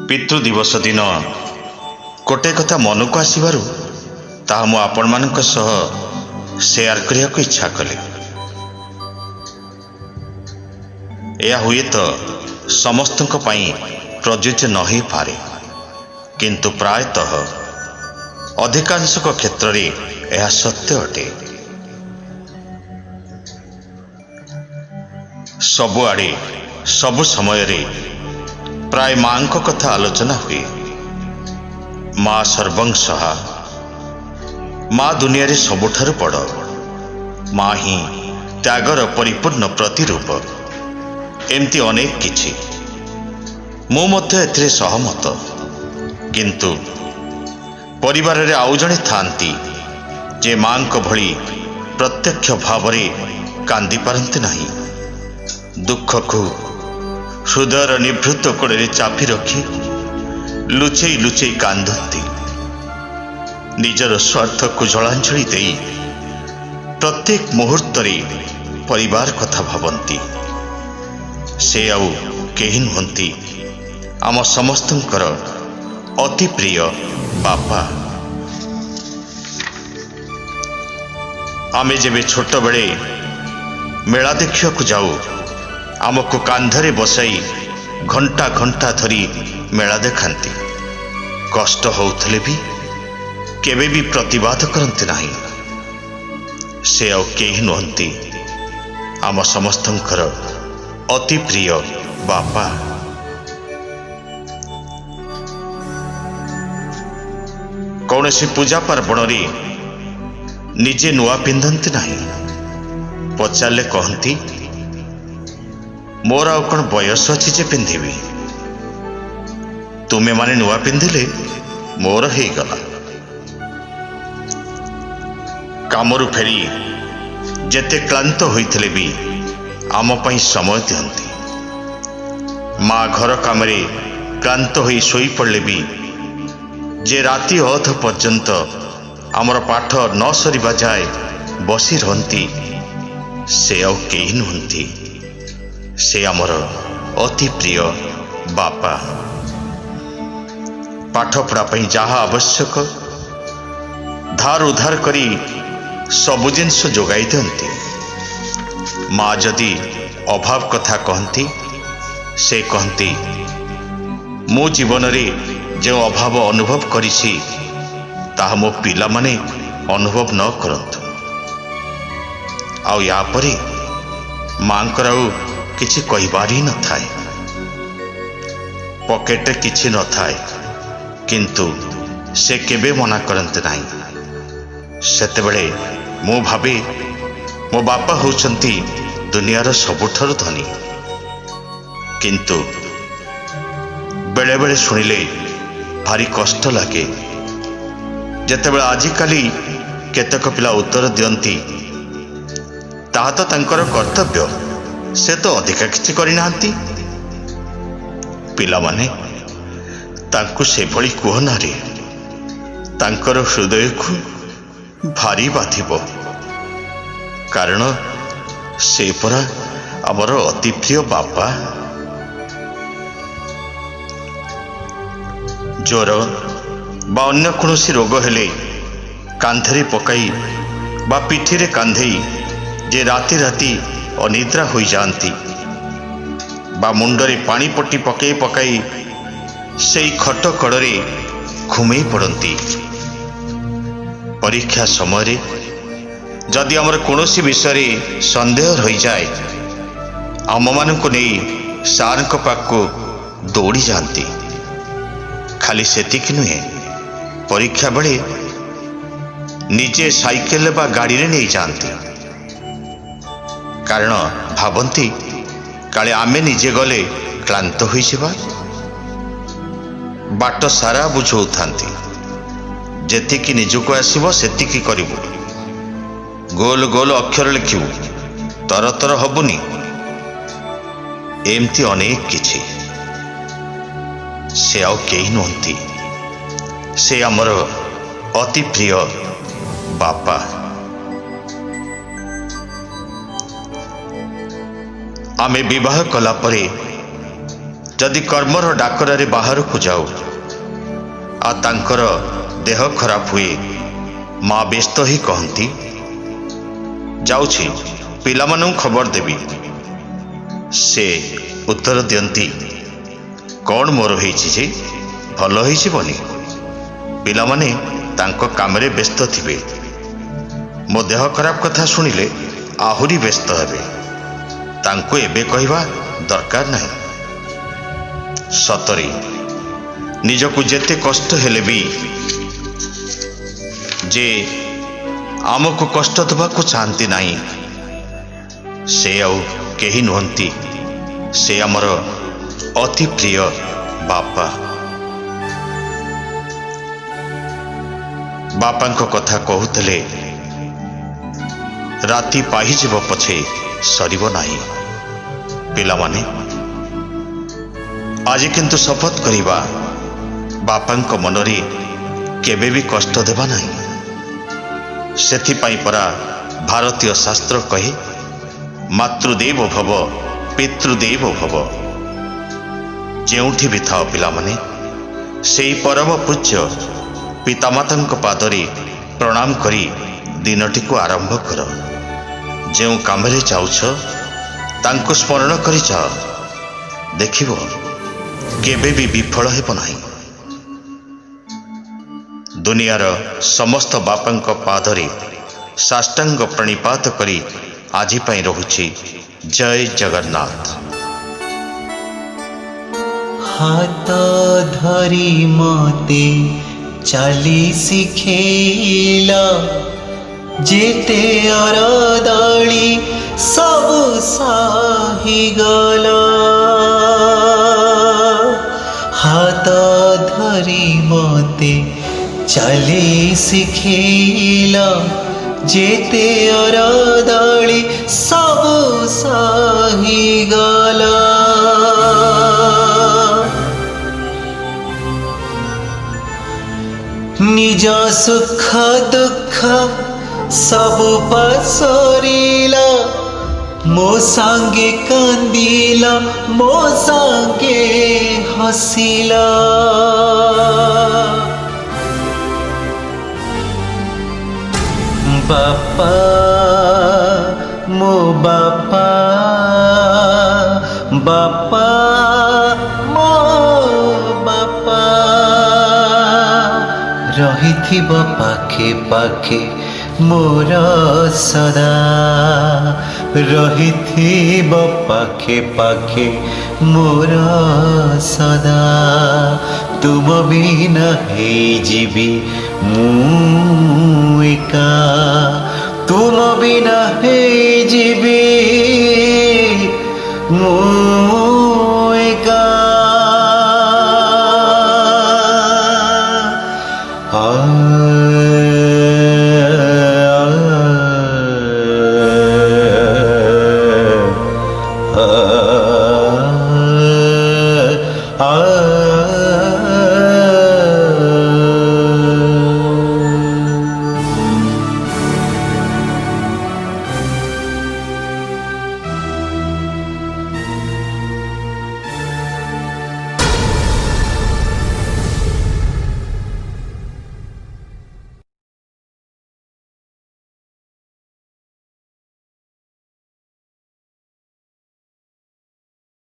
ପିତୃ ଦିବସ ଦିନ ଗୋଟିଏ କଥା ମନକୁ ଆସିବାରୁ ତାହା ମୁଁ ଆପଣମାନଙ୍କ ସହ ସେୟାର କରିବାକୁ ଇଚ୍ଛା କଲି। ଏହା ହୁଏତ ସମସ୍ତଙ୍କ ପାଇଁ ପ୍ରଯୁଜ୍ୟ ନ ହୋଇପାରେ, କିନ୍ତୁ ପ୍ରାୟତଃ ଅଧିକାଂଶଙ୍କ କ୍ଷେତ୍ରରେ ଏହା ସତ୍ୟ ଅଟେ। ସବୁଆଡ଼େ ସବୁ ସମୟରେ ପ୍ରାୟ ମାଙ୍କ କଥା ଆଲୋଚନା ହୁଏ। ମା ସର୍ବଂ ସହା, ମା ଦୁନିଆରେ ସବୁଠାରୁ ବଡ଼, ମା ହିଁ ତ୍ୟାଗର ପରିପୂର୍ଣ୍ଣ ପ୍ରତିରୂପ। ଏମିତି ଅନେକ କିଛି, ମୁଁ ମଧ୍ୟ ଏଥିରେ ସହମତ। କିନ୍ତୁ ପରିବାରରେ ଆଉ ଜଣେ ଥାଆନ୍ତି ଯେ ମାଙ୍କ ଭଳି ପ୍ରତ୍ୟକ୍ଷ ଭାବରେ କାନ୍ଦି ପାରନ୍ତି ନାହିଁ। ଦୁଃଖକୁ ହୃଦୟର ନିଭୃତ କୋଣରେ ଚାପି ରଖି ଲୁଚେଇ ଲୁଚେଇ କାନ୍ଦନ୍ତି। ନିଜର ସ୍ୱାର୍ଥକୁ ଜଳାଞ୍ଜଳି ଦେଇ ପ୍ରତ୍ୟେକ ମୁହୂର୍ତ୍ତରେ ପରିବାର କଥା ଭାବନ୍ତି। ସେ ଆଉ କେହି ନୁହନ୍ତି, ଆମ ସମସ୍ତଙ୍କର ଅତି ପ୍ରିୟ ବାପା। ଆମେ ଯେବେ ଛୋଟବେଳେ ମେଳା ଦେଖିବାକୁ ଯାଉ, ଆମକୁ କାନ୍ଧରେ ବସାଇ ଘଣ୍ଟା ଘଣ୍ଟା ଧରି ମେଳା ଦେଖାନ୍ତି। କଷ୍ଟ ହେଉଥିଲେ ବି କେବେ ବି ପ୍ରତିବାଦ କରନ୍ତି ନାହିଁ। ସେ ଆଉ କେହି ନୁହନ୍ତି, ଆମ ସମସ୍ତଙ୍କର ଅତି ପ୍ରିୟ ବାପା। କୌଣସି ପୂଜା ପାର୍ବଣରେ ନିଜେ ନୂଆ ପିନ୍ଧନ୍ତି ନାହିଁ। ପଚାରିଲେ କହନ୍ତି, ମୋର ଆଉ କ'ଣ ବୟସ ଅଛି ଯେ ପିନ୍ଧିବି? ତୁମେମାନେ ନୂଆ ପିନ୍ଧିଲେ ମୋର ହେଇଗଲା। କାମରୁ ଫେରି ଯେତେ କ୍ଳାନ୍ତ ହୋଇଥିଲେ ବି ଆମ ପାଇଁ ସମୟ ଦିଅନ୍ତି। ମା ଘର କାମରେ କ୍ଳାନ୍ତ ହୋଇ ଶୋଇପଡ଼ିଲେ ବି ଯେ ରାତି ଅଧ ପର୍ଯ୍ୟନ୍ତ ଆମର ପାଠ ନ ସରିବା ଯାଏ ବସି ରହନ୍ତି, ସେ ଆଉ କେହି ନୁହନ୍ତି, ସେ ଆମର ଅତି ପ୍ରିୟ ବାପା। ପାଠପଢ଼ା ପାଇଁ ଯାହା ଆବଶ୍ୟକ ଧାର ଉଧାର କରି ସବୁ ଜିନିଷ ଯୋଗାଇ ଦିଅନ୍ତି। ମା ଯଦି ଅଭାବ କଥା କହନ୍ତି, ସେ କହନ୍ତି, ମୁଁ ଜୀବନରେ ଯେଉଁ ଅଭାବ ଅନୁଭବ କରିଛି ତାହା ମୋ ପିଲାମାନେ ଅନୁଭବ ନ କରନ୍ତୁ। ଆଉ ୟା ପରେ ମାଙ୍କର ଆଉ କିଛି କହିବାର ହିଁ ନଥାଏ। ପକେଟରେ କିଛି ନଥାଏ, କିନ୍ତୁ ସେ କେବେ ମନା କରନ୍ତି ନାହିଁ। ସେତେବେଳେ ମୁଁ ଭାବେ ମୋ ବାପା ହେଉଛନ୍ତି ଦୁନିଆର ସବୁଠାରୁ ଧନୀ। କିନ୍ତୁ ବେଳେବେଳେ ଶୁଣିଲେ ଭାରି କଷ୍ଟ ଲାଗେ, ଯେତେବେଳେ ଆଜିକାଲି କେତେକ ପିଲା ଉତ୍ତର ଦିଅନ୍ତି, ତାହା ତ ତାଙ୍କର କର୍ତ୍ତବ୍ୟ, ସେ ତ ଅଧିକା କିଛି କରିନାହାନ୍ତି। ପିଲାମାନେ ତାଙ୍କୁ ସେଭଳି କୁହ ନାରେ, ତାଙ୍କର ହୃଦୟକୁ ଭାରି ବାଧିବ। କାରଣ ସେ ପରା ଆମର ଅତି ପ୍ରିୟ ବାପା। ଜ୍ୱର ବା ଅନ୍ୟ କୌଣସି ରୋଗ ହେଲେ କାନ୍ଧରେ ପକାଇ ବା ପିଠିରେ କାନ୍ଧେଇ ଯେ ରାତି ରାତି ଅନିଦ୍ରା ହୋଇଯାଆନ୍ତି, ବା ମୁଣ୍ଡରେ ପାଣି ପଟି ପକାଇ ପକାଇ ସେଇ ଖଟ କଡ଼ରେ ଘୁମେଇ ପଡ଼ନ୍ତି। ପରୀକ୍ଷା ସମୟରେ ଯଦି ଆମର କୌଣସି ବିଷୟରେ ସନ୍ଦେହ ରହିଯାଏ, ଆମମାନଙ୍କୁ ନେଇ ସାର୍ଙ୍କ ପାଖକୁ ଦୌଡ଼ି ଯାଆନ୍ତି। ଖାଲି ସେତିକି ନୁହେଁ, ପରୀକ୍ଷା ବେଳେ ନିଜେ ସାଇକେଲ ବା ଗାଡ଼ିରେ ନେଇଯାଆନ୍ତି। କାରଣ ଭାବନ୍ତି କାଳେ ଆମେ ନିଜେ ଗଲେ କ୍ଳାନ୍ତ ହୋଇଯିବା। ବାଟ ସାରା ବୁଝଉଥାନ୍ତି, ଯେତିକି ନିଜକୁ ଆସିବ ସେତିକି କରିବୁ, ଗୋଲ ଗୋଲ ଅକ୍ଷର ଲେଖିବୁ, ତରତର ହବୁନି। ଏମିତି ଅନେକ କିଛି। ସେ ଆଉ କେହି ନୁହନ୍ତି, ସେ ଆମର ଅତି ପ୍ରିୟ ବାପା। ଆମେ ବିବାହ କଲା ପରେ जदि कर्मर डाकरारे बाहर को जाऊ आ तांकर देह खराब हुए माँ व्यस्त ही कहती जाऊँगी पिलामानू खबर देवी। से उत्तर दियंती कौन मोर होईछि जे भल होईजिबनी पिलामाने तांको कामरे व्यस्त थिबे मो देह खराब कथा शुणिले आहुरी व्यस्त हेबे तांको एबे कहवा दरकार नहीं। सतरी निजको जेते कष्ट हेले भी जे आमको कष्ट देवाको चाहती नहीं से आउ केही नुहंती से आमर अति प्रिय बापा। बापांको कथा कहूतले राति पाहिजिब पछे सरिब नाही। पिलामाने आज किंतु शपथ करिबा बापांको मनरे केबे भी कष्ट देबा नाही। सेथिपाई परा भारतीय शास्त्र कहे मातृदेव भव पितृदेव भव। जेउठी भी थाओ पिलामाने सेई परम पूज्य पितामातांको पादरे प्रणाम करी दिनटी को आरंभ कर। जेउ कामरे जाउछ तांको स्मरण करी जाओ देखिबो केबे भी विफल हेब नाही। दुनियार समस्त बापांको पादरे साष्टांग प्रणिपात करी आजि पई रहुछि। जय जगन्नाथ। हाथ धरी मते चाली शिखेला जेते अरदली सब साही गला। हाथ धरी मते चाली शिखेला जेते अरदली सब साही गला। निज सुख दुख सब पसरिला मो संगे कांदिला मो संगे हसिला। बापा मो बापा बापा मो बापा रहिथिब पाखे पाखे मोर सदा। रहिथिब पाखे पाखे मोर सदा। तुम बिना हे जीवी मु एका। तुम बिना हे जीवी मु